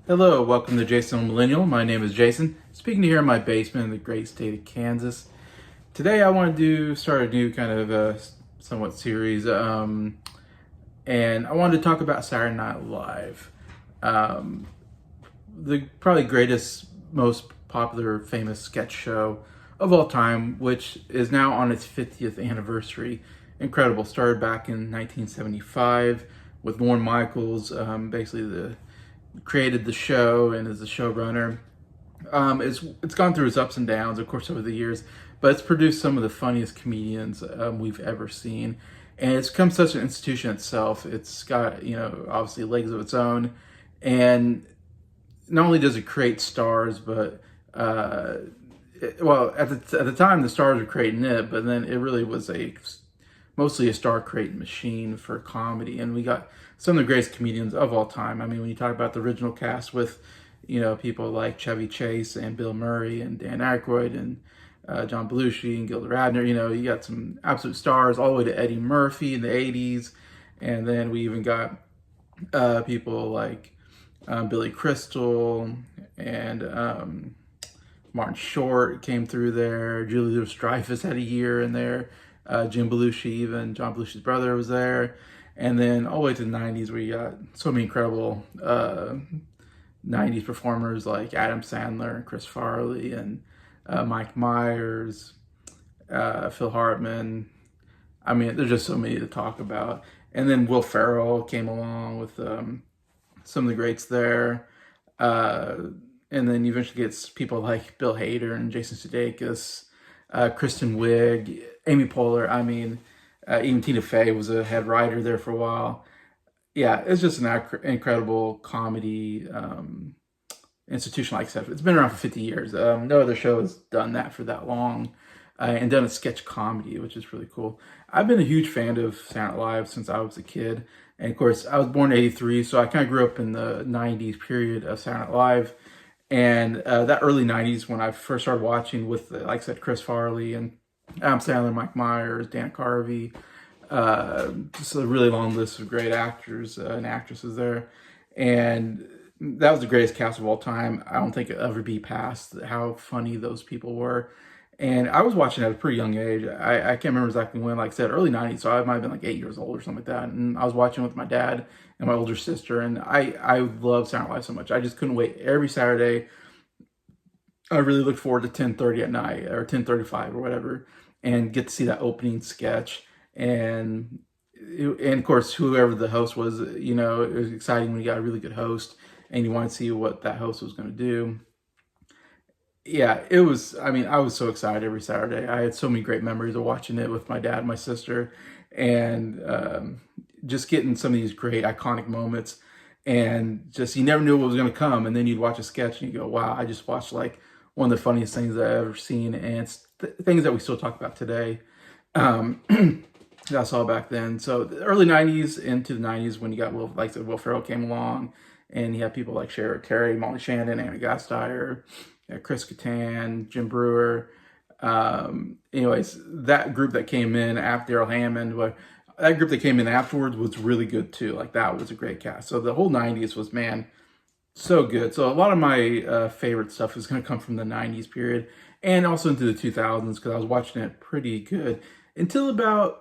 Hello, welcome to Jason the Old Millennial. My name is Jason, speaking to you here in my basement in the great state of Kansas. Today I want to start a new kind of somewhat series, and I wanted to talk about Saturday Night Live. The probably greatest, most popular, famous sketch show of all time, which is now on its 50th anniversary. Incredible. Started back in 1975 with Lorne Michaels, basically created the show and is the showrunner. It's gone through its ups and downs, of course, over the years, but it's produced some of the funniest comedians we've ever seen, and it's become such an institution itself. It's got, obviously legs of its own, and not only does it create stars, but at the time the stars were creating it, but then it really was mostly a star creating machine for comedy, and we got some of the greatest comedians of all time. I mean, when you talk about the original cast with, people like Chevy Chase and Bill Murray and Dan Aykroyd and John Belushi and Gilda Radner, you got some absolute stars all the way to Eddie Murphy in the 80s. And then we even got people like Billy Crystal and Martin Short came through there. Julia Louis-Dreyfus had a year in there. Jim Belushi, even John Belushi's brother, was there. And then all the way to the 90s, where you got so many incredible 90s performers like Adam Sandler and Chris Farley and Mike Myers, Phil Hartman. I mean, there's just so many to talk about. And then Will Ferrell came along with some of the greats there. And then you eventually get people like Bill Hader and Jason Sudeikis, Kristen Wiig, Amy Poehler. I mean, even Tina Fey was a head writer there for a while. Yeah, it's just an incredible comedy institution, like I said. It's been around for 50 years. No other show has done that for that long, and done a sketch comedy, which is really cool. I've been a huge fan of Saturday Night Live since I was a kid. And of course, I was born in 83, so I kind of grew up in the 90s period of Saturday Night Live. And that early 90s, when I first started watching with, like I said, Chris Farley and Adam Sandler, Mike Myers, Dana Carvey, just a really long list of great actors and actresses there. And that was the greatest cast of all time. I don't think it'll ever be past how funny those people were. And I was watching at a pretty young age. I can't remember exactly when, like I said, early 90s, so I might have been like 8 years old or something like that. And I was watching with my dad and my older sister, and I love Saturday Night Live so much. I just couldn't wait. Every Saturday, I really look forward to 10:30 at night or 10:35 or whatever, and get to see that opening sketch. And of course, whoever the host was, it was exciting when you got a really good host and you want to see what that host was going to do. Yeah, it was, I mean, I was so excited every Saturday. I had so many great memories of watching it with my dad and my sister, and just getting some of these great iconic moments. And just, you never knew what was going to come. And then you'd watch a sketch and you go, wow, I just watched like one of the funniest things I've ever seen. And it's things that we still talk about today. That I saw back then. So the early 90s into the 90s, when you got Will Ferrell came along, and you had people like Shara Terry, Molly Shannon, Anna Gasteyer, Chris Kattan, Jim Brewer. Anyways, that group that came in after Daryl Hammond, that group that came in afterwards was really good too. Like, that was a great cast. So the whole 90s was, man, so good. So a lot of my favorite stuff is going to come from the 90s period, and also into the 2000s, because I was watching it pretty good until about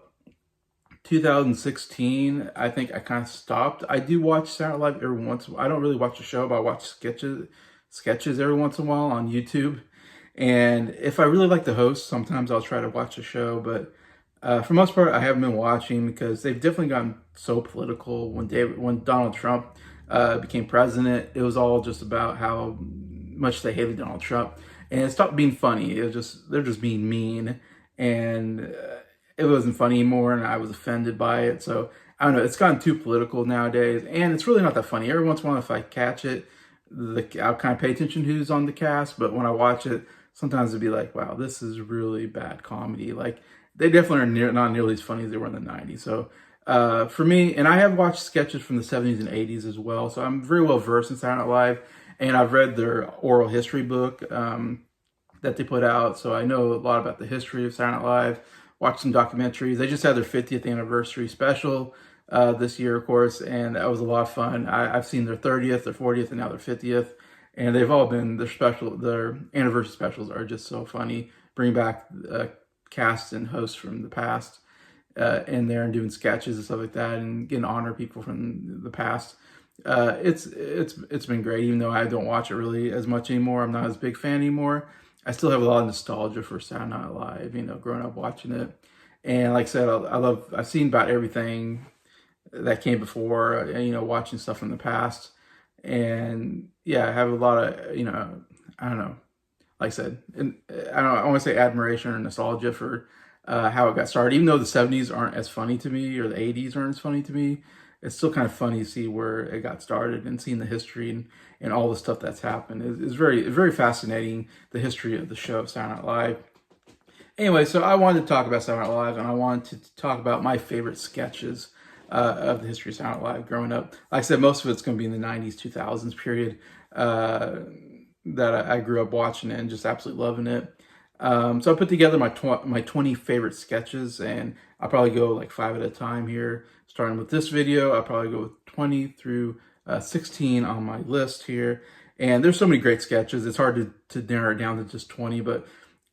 2016. I think I kind of stopped. I do watch Saturday Night Live every once in a while. I don't really watch a show, but I watch sketches every once in a while on YouTube. And if I really like the host, sometimes I'll try to watch a show. But for the most part, I haven't been watching, because they've definitely gotten so political. When Donald Trump became president, it was all just about how much they hated Donald Trump, and it stopped being funny. They're just being mean, and it wasn't funny anymore, and I was offended by it. So I don't know, it's gotten too political nowadays, and it's really not that funny. Every once in a while, if I catch it, I'll kind of pay attention to who's on the cast, but when I watch it, sometimes it'd be like, wow, this is really bad comedy. Like, they definitely are not nearly as funny as they were in the 90s. So for me, and I have watched sketches from the 70s and 80s as well, so I'm very well versed in Saturday Night Live, and I've read their oral history book that they put out, so I know a lot about the history of Saturday Night Live, watch some documentaries. They just had their 50th anniversary special this year, of course, and that was a lot of fun. I've seen their 30th, their 40th, and now their 50th, and they've all been their anniversary specials are just so funny. Bring back cast and hosts from the past in there and doing sketches and stuff like that, and getting to honor people from the past. It's been great, even though I don't watch it really as much anymore. I'm not as big fan anymore. I still have a lot of nostalgia for Saturday Night Live, growing up watching it. And like I said, I've seen about everything that came before, watching stuff from the past. And yeah, I have a lot of, I don't know, like I said, and I want to say admiration or nostalgia for how it got started. Even though the 70s aren't as funny to me, or the 80s aren't as funny to me, it's still kind of funny to see where it got started and seeing the history and all the stuff that's happened. It's very fascinating, the history of the show Saturday Night Live. Anyway, so I wanted to talk about Saturday Night Live, and I wanted to talk about my favorite sketches of the history of Saturday Night Live growing up. Like I said, most of it's going to be in the 90s, 2000s period that I grew up watching it and just absolutely loving it. So I put together my 20 favorite sketches, and I'll probably go like 5 at a time here. Starting with this video, I'll probably go with 20 through 16 on my list here. And there's so many great sketches, it's hard to narrow it down to just 20,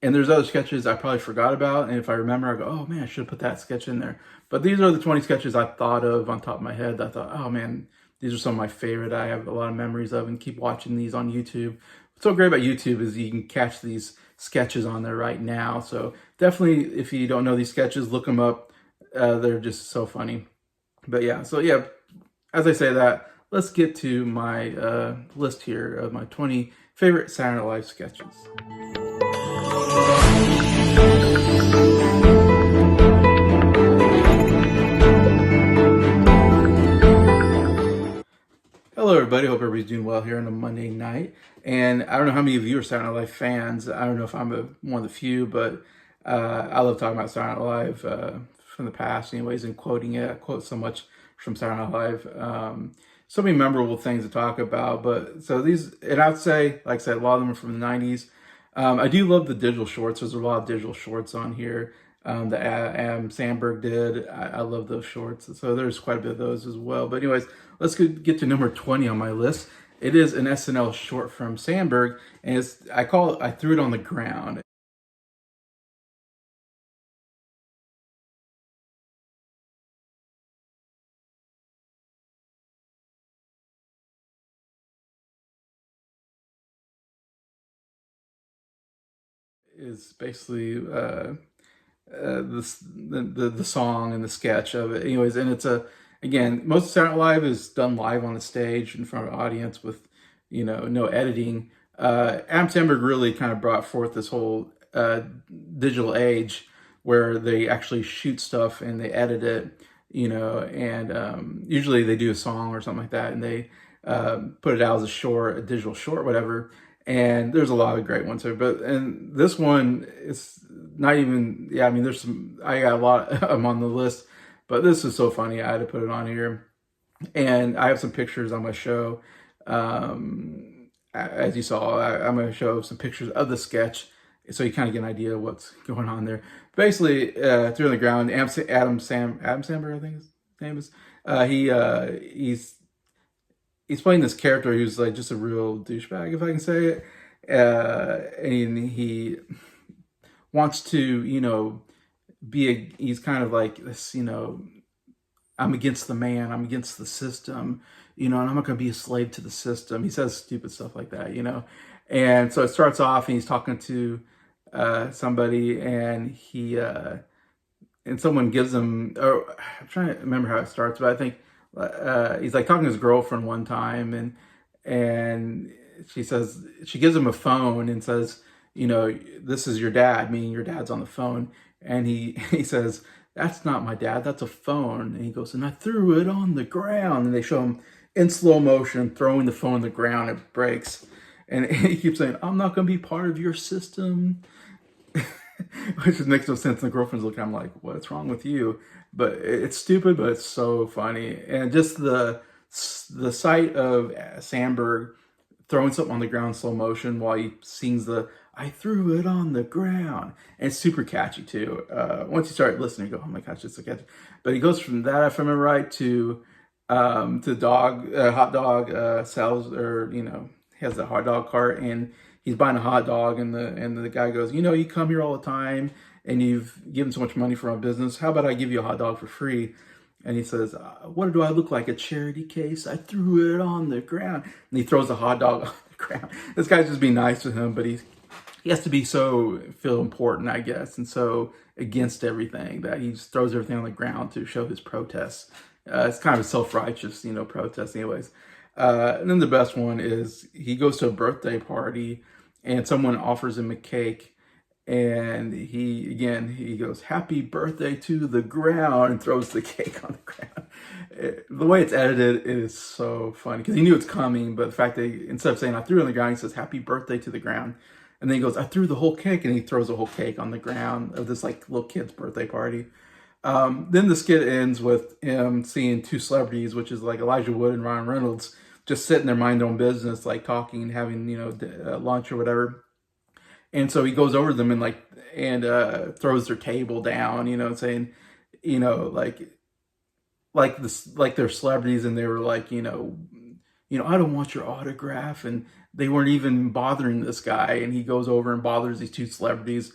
and there's other sketches I probably forgot about, and if I remember, I go, oh man, I should have put that sketch in there. But these are the 20 sketches I thought of on top of my head. I thought, oh man, these are some of my favorite. I have a lot of memories of, and keep watching these on YouTube. What's so great about YouTube is you can catch these sketches on there right now. So definitely, if you don't know these sketches, look them up. They're just so funny. But yeah, so yeah, as I say that, let's get to my list here of my 20 favorite Saturday Night Live sketches. Hello everybody, hope everybody's doing well here on a Monday night. And I don't know how many of you are Saturday Night Live fans. I don't know if I'm one of the few, but I love talking about Saturday Night Live from the past anyways, and quoting it. I quote so much from Saturday Night Live. So many memorable things to talk about. But so these, and I'd say, like I said, a lot of them are from the 90s. I do love the digital shorts. There's a lot of digital shorts on here that Adam Sandberg did. I love those shorts. So there's quite a bit of those as well. But anyways, let's get to number 20 on my list. It is an SNL short from Sandberg, and I threw it on the ground. Is basically the song and the sketch of it. Anyways, and it's again, most of Saturday Night Live is done live on the stage in front of an audience with, no editing. Adam Sandberg really kind of brought forth this whole digital age where they actually shoot stuff and they edit it, and usually they do a song or something like that, and they put it out as a digital short, whatever. And there's a lot of great ones here, and this one is not even, I mean, I got a lot of them on the list, but this is so funny, I had to put it on here. And I have some pictures on my show. As you saw, I'm going to show some pictures of the sketch, so you kind of get an idea of what's going on there. Basically, through on the ground, Adam Sandberg, I think his name is, he's playing this character who's like just a real douchebag, if I can say it. And he wants to, he's kind of like this, I'm against the man, I'm against the system, and I'm not going to be a slave to the system. He says stupid stuff like that, And so it starts off and he's talking to somebody, and and someone gives him, I'm trying to remember how it starts, but I think he's like talking to his girlfriend one time, and she gives him a phone and says, this is your dad, meaning your dad's on the phone. And he says, that's not my dad, that's a phone. And he goes, and I threw it on the ground. And they show him in slow motion throwing the phone on the ground. It breaks. And he keeps saying, I'm not going to be part of your system. Which makes no sense. And the girlfriend's looking at him like, what's wrong with you? But it's stupid, but it's so funny. And just the sight of Sandberg throwing something on the ground in slow motion while he sings the I threw it on the ground. And it's super catchy too. Once you start listening, you go, oh my gosh, it's so catchy. But he goes from that, if I remember right, to dog, hot dog sells, or he has a hot dog cart, and he's buying a hot dog, and the guy goes, you come here all the time, and you've given so much money for my business. How about I give you a hot dog for free? And he says, what do I look like, a charity case? I threw it on the ground. And he throws the hot dog on the ground. This guy's just being nice to him, but he has to be feel important, I guess, and so against everything that he just throws everything on the ground to show his protest. It's kind of a self-righteous, protest anyways. And then the best one is he goes to a birthday party and someone offers him a cake, and he goes, happy birthday to the ground, and throws the cake on the ground. The way it's edited, it is so funny because he knew it's coming, but the fact that instead of saying I threw it on the ground, he says happy birthday to the ground. And then he goes, I threw the whole cake, and he throws the whole cake on the ground of this little kid's birthday party. Then the skit ends with him seeing two celebrities, which is Elijah Wood and Ryan Reynolds, just sitting their mind their own business, talking, having lunch or whatever. And so he goes over to them and throws their table down, saying, they're celebrities, and they were I don't want your autograph, and they weren't even bothering this guy, and he goes over and bothers these two celebrities,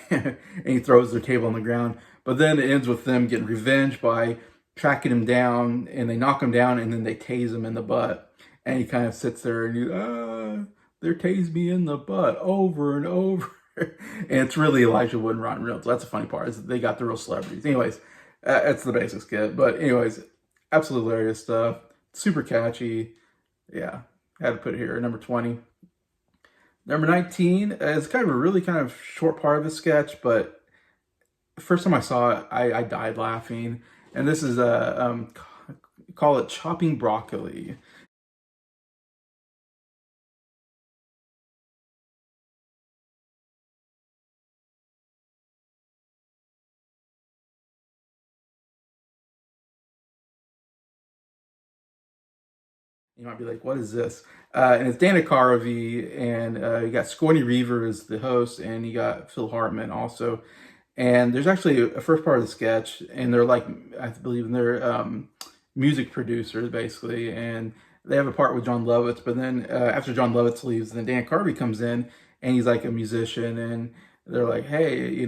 and he throws their table on the ground. But then it ends with them getting revenge by tracking him down, and they knock him down, and then they tase him in the butt, and he kind of sits there and they tased me in the butt over and over. And it's really Elijah Wood and Ron Reynolds. That's the funny part, is that they got the real celebrities. Anyways, that's the basic skit. But anyways, absolutely hilarious stuff. Super catchy. Yeah, had to put it here. Number 20. Number 19 is kind of a really kind of short part of the sketch, but the first time I saw it, I died laughing. And this is call it chopping broccoli. You might be like, what is this? And it's Dana Carvey, and you got Sigourney Weaver as the host, and you got Phil Hartman also. And there's actually a first part of the sketch, and they're I believe they're music producers, basically. And they have a part with John Lovitz, but then after John Lovitz leaves, then Dan Carvey comes in, and he's a musician, and they're like, hey, you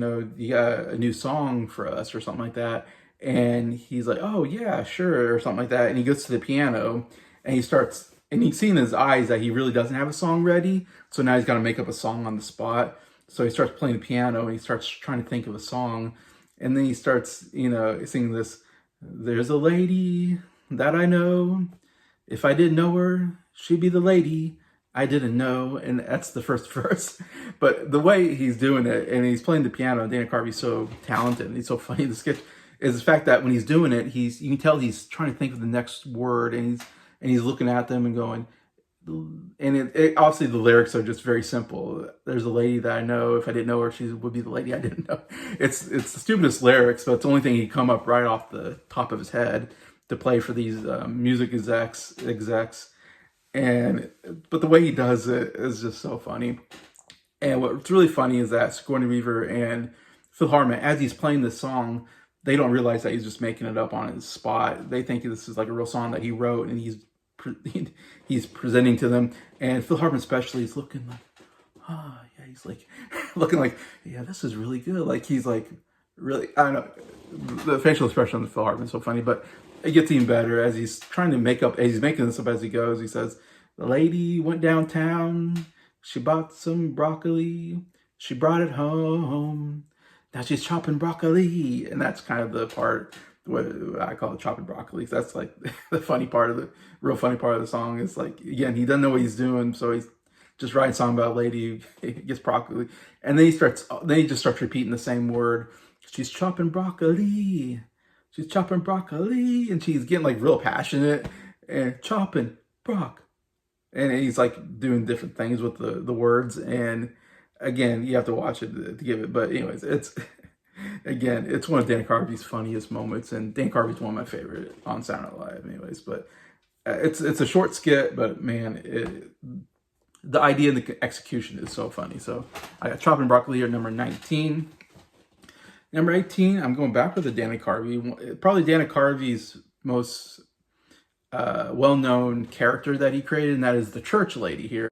got a new song for us or something like that. And he's like, oh, yeah, sure, or something like that. And he goes to the piano, and and you see in his eyes that he really doesn't have a song ready. So now he's got to make up a song on the spot. So he starts playing the piano, and he starts trying to think of a song. And then he starts, singing this, there's a lady that I know. If I didn't know her, she'd be the lady I didn't know. And that's the first verse. But the way he's doing it, and he's playing the piano, and Dana Carvey's so talented, and he's so funny in the sketch, is the fact that when he's doing it, you can tell he's trying to think of the next word, and he's looking at them and going, and obviously the lyrics are just very simple. There's a lady that I know. If I didn't know her, she would be the lady I didn't know. It's the stupidest lyrics, but it's the only thing he'd come up right off the top of his head to play for these music execs. But the way he does it is just so funny. And what's really funny is that Sigourney Weaver and Phil Hartman, as he's playing this song, they don't realize that he's just making it up on his spot. They think this is a real song that he wrote, and he's presenting to them. And Phil Hartman especially is looking yeah, he's looking yeah, this is really good. He's really, I don't know, the facial expression on the Phil Hartman is so funny, but it gets even better as he's trying to as he's making this up as he goes. He says, the lady went downtown, she bought some broccoli, she brought it home. Now she's chopping broccoli. And that's kind of the part what I call it, chopping broccoli. That's the real funny part of the song. Is again, he doesn't know what he's doing, so he's just writing a song about a lady who gets broccoli. And then he just starts repeating the same word. She's chopping broccoli. She's chopping broccoli. And she's getting real passionate and chopping brock. And he's doing different things with the words. And again, you have to watch it to give it. But anyways, it's one of Dan Carvey's funniest moments, and Dan Carvey's one of my favorite on Saturday Night Live. Anyways, but it's a short skit, but man, the idea and the execution is so funny. So I got Chopping Broccoli at number 19. Number 18, I'm going back with the Dana Carvey. Probably Dana Carvey's most well-known character that he created, and that is the church lady here.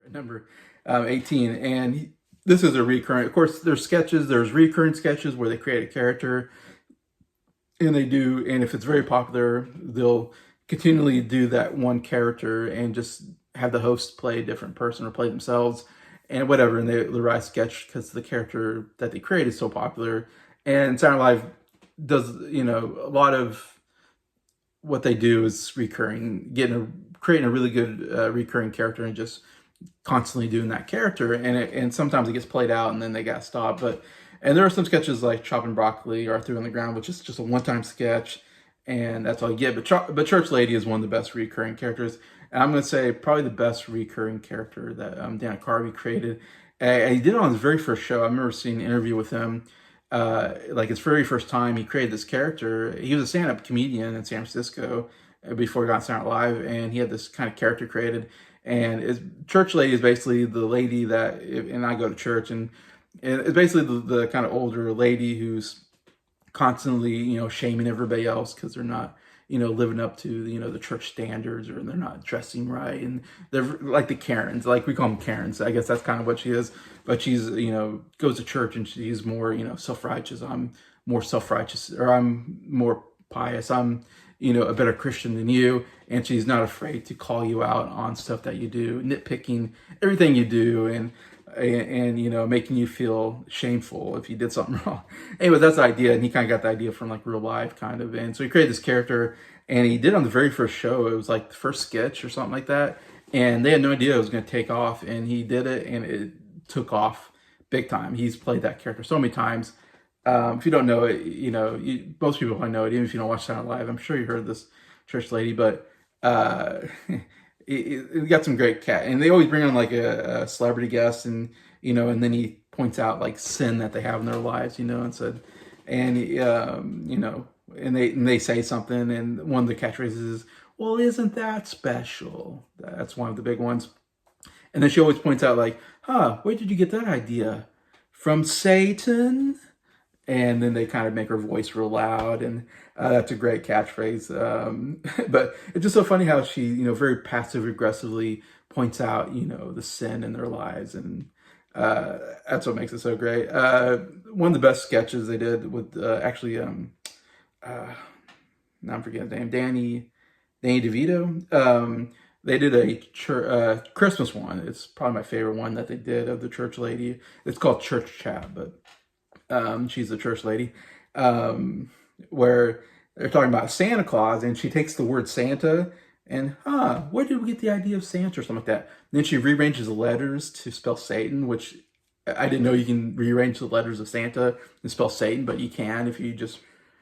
Number 18, and this is a recurrent. Of course, there's sketches. There's recurrent sketches where they create a character, and they do. And if it's very popular, they'll continually do that one character and just have the host play a different person or play themselves, and whatever. And they write a sketch because the character that they create is so popular. And Saturday Night Live does, a lot of what they do is recurring, creating a really good recurring character and just constantly doing that character, and sometimes it gets played out and then they got stopped. And there are some sketches like Chopping Broccoli or Threw on the Ground, which is just a one-time sketch, and that's all you get. But Church Lady is one of the best recurring characters, and I'm going to say probably the best recurring character that Dana Carvey created. And he did it on his very first show. I remember seeing an interview with him, like his very first time he created this character. He was a stand-up comedian in San Francisco before he got Saturday Night Live, and he had this kind of character created. And church lady is basically the lady that, and I go to church, and it's basically the kind of older lady who's constantly, shaming everybody else because they're not, living up to, the church standards, or they're not dressing right. And they're like the Karens, like we call them Karens. I guess that's kind of what she is. But she's, goes to church and she's more, self-righteous. I'm more self-righteous, or I'm more pious. I'm, a better Christian than you. And she's not afraid to call you out on stuff that you do, nitpicking everything you do, and making you feel shameful if you did something wrong. Anyway, that's the idea, and he kind of got the idea from like real life, kind of. And so he created this character, and he did it on the very first show. It was like the first sketch or something like that, and they had no idea it was going to take off, and he did it, and it took off big time. He's played that character so many times. If you don't know it, most people probably know it, even if you don't watch Saturday Night Live. I'm sure you heard this church lady, but it got some great cat, and they always bring on like a celebrity guest, and and then he points out like sin that they have in their lives, and said, and and they say something, and one of the catchphrases is, "Well, isn't that special?" That's one of the big ones. And then she always points out like, where did you get that idea? From Satan? And then they kind of make her voice real loud, and that's a great catchphrase. But it's just so funny how she, very passive aggressively points out, the sin in their lives, and that's what makes it so great. One of the best sketches they did with now I'm forgetting his name, Danny DeVito. They did a Christmas one. It's probably my favorite one that they did of the church lady. It's called Church Chat, but she's the church lady, where they're talking about Santa Claus, and she takes the word Santa and, where did we get the idea of Santa, or something like that. And then she rearranges the letters to spell Satan, which I didn't know you can rearrange the letters of Santa and spell Satan, but you can if you just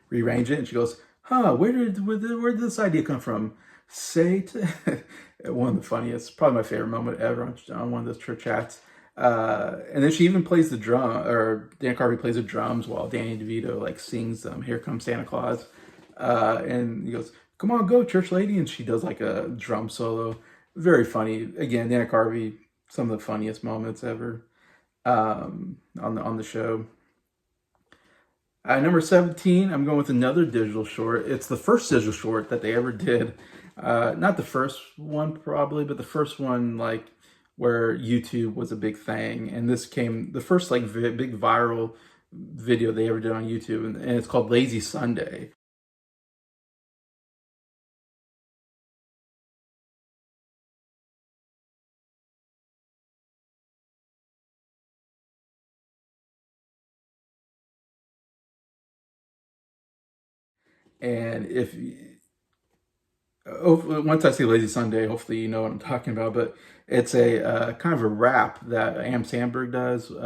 rearrange it. And she goes, where did this idea come from? Satan. One of the funniest, probably my favorite moment ever on one of those church chats. And then she even plays the drum, or Dan Carvey plays the drums while Danny DeVito like sings "Here Comes Santa Claus," and he goes, "Come on, go, church lady," and she does like a drum solo. Very funny. Again, Dan Carvey, some of the funniest moments ever on the show. Number 17, I'm going with another digital short. It's the first digital short that they ever did. Not the first one probably, but the first one like where YouTube was a big thing. And this came, the first like big viral video they ever did on YouTube, and it's called Lazy Sunday. And if once I say Lazy Sunday, hopefully you know what I'm talking about. But it's a kind of a rap that Am Sandberg does with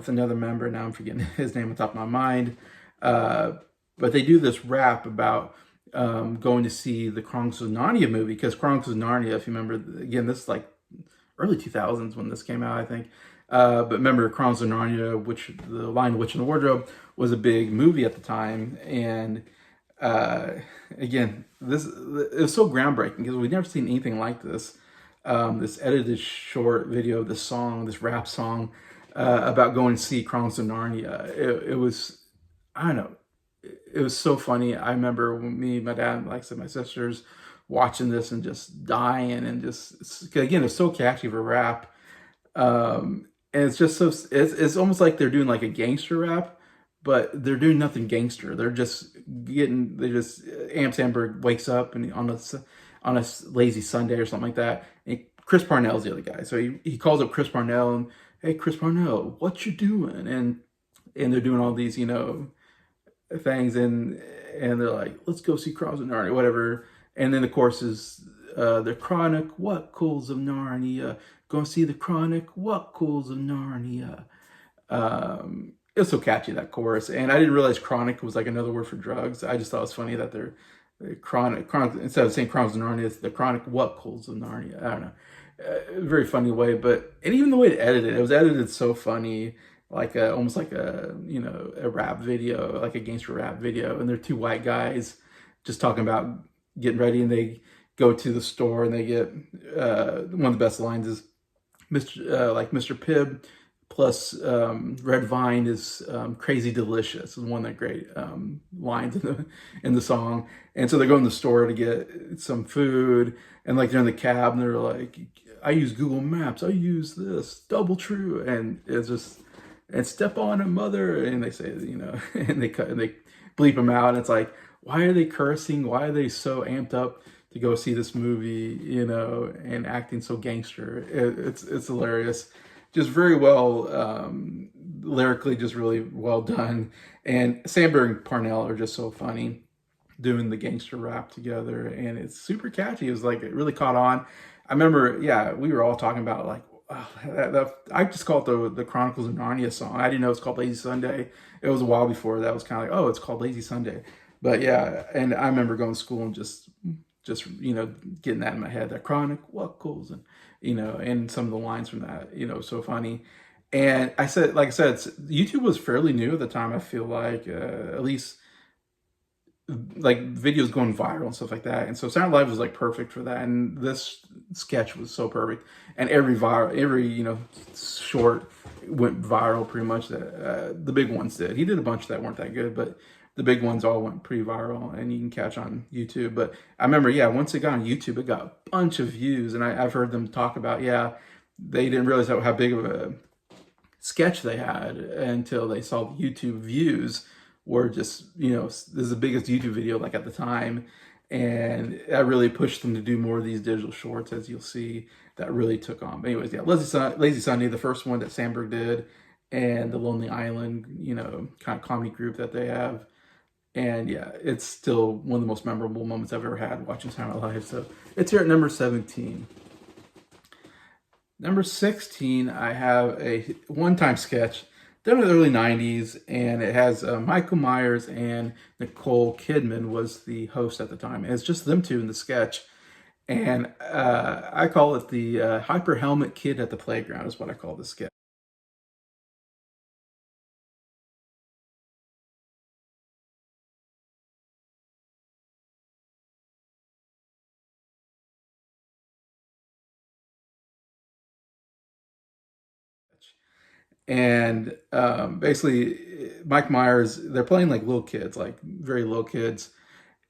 another member. Now I'm forgetting his name on top of my mind. But they do this rap about going to see the Chronicles of Narnia movie, because Chronicles of Narnia, if you remember, again, this is like early 2000s when this came out, I think. But remember, Chronicles of Narnia, which the Lion, Witch, and the Wardrobe was a big movie at the time, and uh, again, this it was so groundbreaking because we'd never seen anything like this. This edited short video, this song, this rap song about going to see Chronicles of Narnia. It was, I don't know, it was so funny. I remember when me, my dad, like I said, my sisters watching this and just dying and just, again, it's so catchy for rap. And it's just so, it's almost like they're doing like a gangster rap, but they're doing nothing gangster. They're just Amp Sandberg wakes up and on a lazy Sunday or something like that. And Chris Parnell's the other guy. So he calls up Chris Parnell and, hey, Chris Parnell, what you doing? And they're doing all these, things, and they're like, let's go see Chronicles of Narnia, whatever. And then the chorus is the Chronic What Cools of Narnia. Go see the Chronic What Cools of Narnia. It was so catchy, that chorus, and I didn't realize chronic was like another word for drugs. I just thought it was funny that they're chronic instead of saying Chronicles of Narnia, it's the Chronic What Cools of Narnia. I don't know, very funny way, and even the way to edit it, it was edited so funny, like almost like a rap video, like a gangster rap video, and they're two white guys just talking about getting ready, and they go to the store and they get one of the best lines is Mr. Pibb plus Red Vine is crazy delicious is one of the great lines in the song. And so they go in the store to get some food, and like they're in the cab and they're like, I use Google Maps, I use this, double true, and it's just, and step on a mother, and they say, and they bleep them out, and it's like, why are they cursing? Why are they so amped up to go see this movie, and acting so gangster? It's hilarious. Just very well, lyrically, just really well done. And Sandberg and Parnell are just so funny doing the gangster rap together, and it's super catchy. It was like, it really caught on. I remember, yeah, we were all talking about like, oh, I just called it the Chronicles of Narnia song. I didn't know it was called Lazy Sunday. It was a while before that was kind of like, oh, it's called Lazy Sunday. But yeah, and I remember going to school and just getting that in my head, that Chronic What Cools, and and some of the lines from that, so funny. And like I said, YouTube was fairly new at the time. I feel like at least like videos going viral and stuff like that. And so Saturday Night Live was like perfect for that. And this sketch was so perfect. And every short went viral pretty much. The big ones did. He did a bunch that weren't that good, but the big ones all went pretty viral, and you can catch on YouTube. But I remember, yeah, once it got on YouTube, it got a bunch of views. And I've heard them talk about, yeah, they didn't realize how big of a sketch they had until they saw the YouTube views were just, this is the biggest YouTube video like at the time. And that really pushed them to do more of these digital shorts, as you'll see, that really took on. But anyways, yeah, Lazy Sunday, the first one that Sandberg did, and the Lonely Island, kind of comedy group that they have. And yeah, it's still one of the most memorable moments I've ever had watching Saturday Night Live. So it's here at number 17. Number 16, I have a one-time sketch done in the early 90s, and it has Michael Myers and Nicole Kidman was the host at the time. And it's just them two in the sketch. And I call it the Hyper Helmet Kid at the Playground is what I call the sketch. And basically, Mike Myers, they're playing like little kids, like very little kids,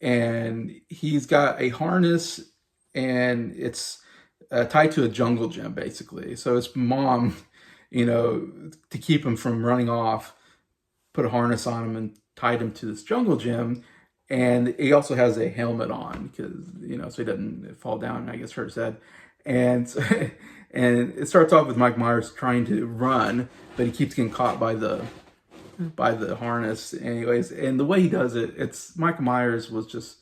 and he's got a harness, and it's tied to a jungle gym, basically. So his mom, to keep him from running off, put a harness on him and tied him to this jungle gym. And he also has a helmet on because, so he doesn't fall down and I guess hurt his head. And and it starts off with Mike Myers trying to run, but he keeps getting caught by the harness anyways. And the way he does it, Mike Myers was just,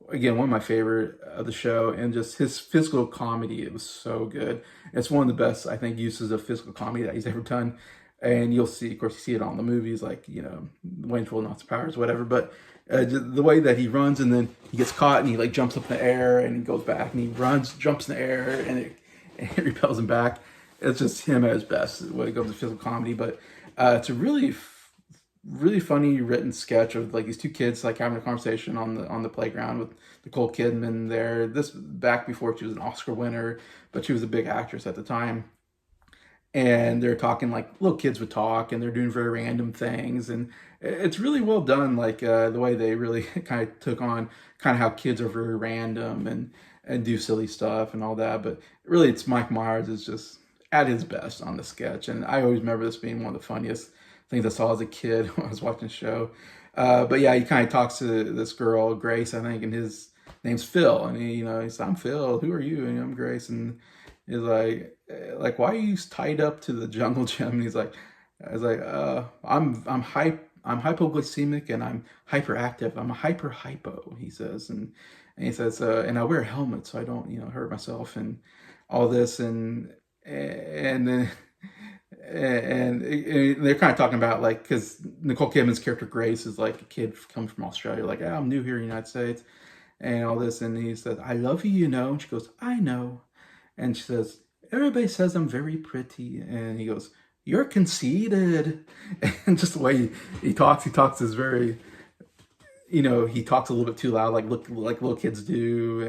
again, one of my favorite of the show, and just his physical comedy, it was so good. It's one of the best, I think, uses of physical comedy that he's ever done. And you'll see, of course, you see it on the movies, like, Wayne's World, Knots Powers, whatever. But the way that he runs, and then he gets caught, and he like jumps up in the air, and he goes back, and he runs, jumps in the air, and and he repels him back. It's just him at his best when it comes to physical comedy. But it's a really funny written sketch of like these two kids like having a conversation on the playground with Nicole Kidman there. This back before she was an Oscar winner, but she was a big actress at the time. And they're talking like little kids would talk, and they're doing very random things, and it's really well done. Like the way they really kind of took on kind of how kids are very random and do silly stuff and all that. But really, it's Mike Myers is just at his best on the sketch, and I always remember this being one of the funniest things I saw as a kid when I was watching the show. But yeah, he kind of talks to this girl, Grace, I think, and his name's Phil, and he says, "I'm Phil. Who are you?" And I'm Grace, and he's like, "Why are you tied up to the jungle gym?" And I was like, I'm hypoglycemic and I'm hyperactive. I'm a hypo," he says, and he says, "and I wear a helmet so I don't, hurt myself and all this." And then and they're kind of talking about like, because Nicole Kidman's character Grace is like a kid comes from Australia, like, I'm new here in the United States and all this, and he says, "I love you, and she goes, "I know." And she says, "Everybody says I'm very pretty." And he goes, "You're conceited." And just the way he talks is very, he talks a little bit too loud, like little kids do.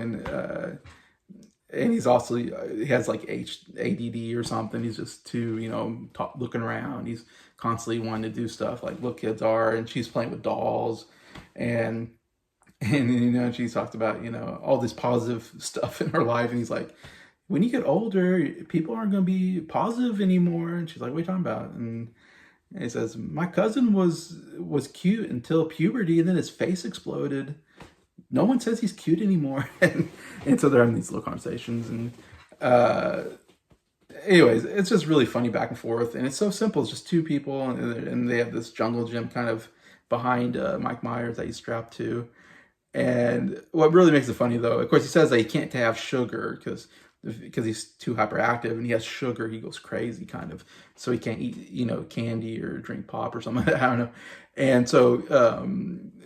And he's also, he has like ADD or something. He's just too, looking around. He's constantly wanting to do stuff like little kids are. And she's playing with dolls. And she talked about, all this positive stuff in her life. And he's like, "When you get older, people aren't going to be positive anymore." And she's like, "What are you talking about?" And he says, "My cousin was cute until puberty, and then his face exploded. No one says he's cute anymore." and so they're having these little conversations. And anyways, it's just really funny back and forth. And it's so simple. It's just two people, and they have this jungle gym kind of behind Mike Myers that he's strapped to. And what really makes it funny, though, of course, he says that he can't have sugar because he's too hyperactive, and he has sugar, he goes crazy kind of. So he can't eat, candy or drink pop or something. I don't know. And so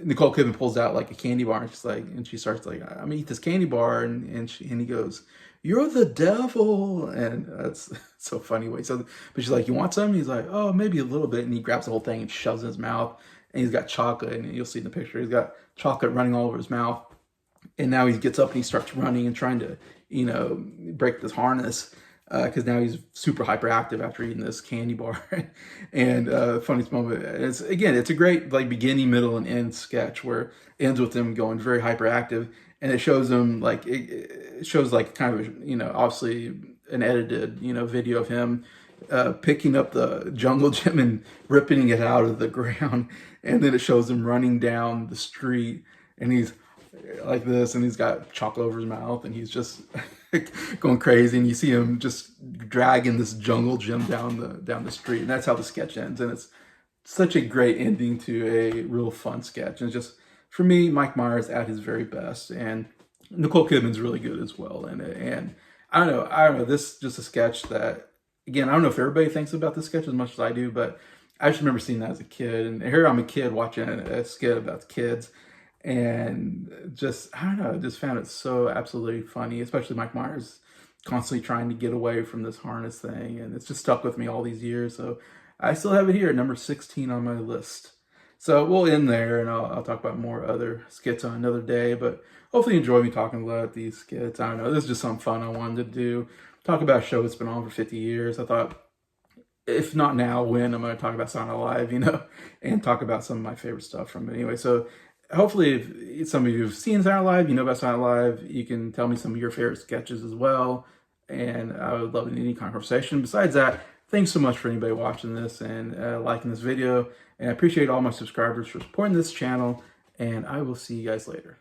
Nicole Kidman pulls out like a candy bar, and she starts like, "I'm gonna eat this candy bar," and he goes, "You're the devil." And that's so funny way. So, but she's like, "You want some?" And he's like, "Oh, maybe a little bit." And he grabs the whole thing and shoves it in his mouth. And he's got chocolate, and you'll see in the picture, he's got chocolate running all over his mouth. And now he gets up and he starts running and trying to, break this harness, because now he's super hyperactive after eating this candy bar. And funniest moment, it's a great like beginning, middle, and end sketch where it ends with him going very hyperactive, and it shows him like it shows like kind of obviously an edited video of him picking up the jungle gym and ripping it out of the ground, and then it shows him running down the street, and he's like this, and he's got chocolate over his mouth, and he's just going crazy, and you see him just dragging this jungle gym down the street, and that's how the sketch ends. And it's such a great ending to a real fun sketch. And just for me, Mike Myers at his very best, and Nicole Kidman's really good as well. And I don't know, this is just a sketch that, again, I don't know if everybody thinks about this sketch as much as I do, but I just remember seeing that as a kid, and here I'm a kid watching a skit about kids. And just, I don't know, just found it so absolutely funny, especially Mike Myers constantly trying to get away from this harness thing. And it's just stuck with me all these years. So I still have it here at number 16 on my list. So we'll end there, and I'll talk about more other skits on another day. But hopefully you enjoy me talking about these skits. I don't know, this is just something fun I wanted to do. Talk about a show that's been on for 50 years. I thought, if not now, when I'm going to talk about Saturday Night Live, and talk about some of my favorite stuff from it anyway. So hopefully, if some of you have seen Saturday Night Live, you know about Saturday Night Live, you can tell me some of your favorite sketches as well, and I would love any conversation. Besides that, thanks so much for anybody watching this and liking this video, and I appreciate all my subscribers for supporting this channel, and I will see you guys later.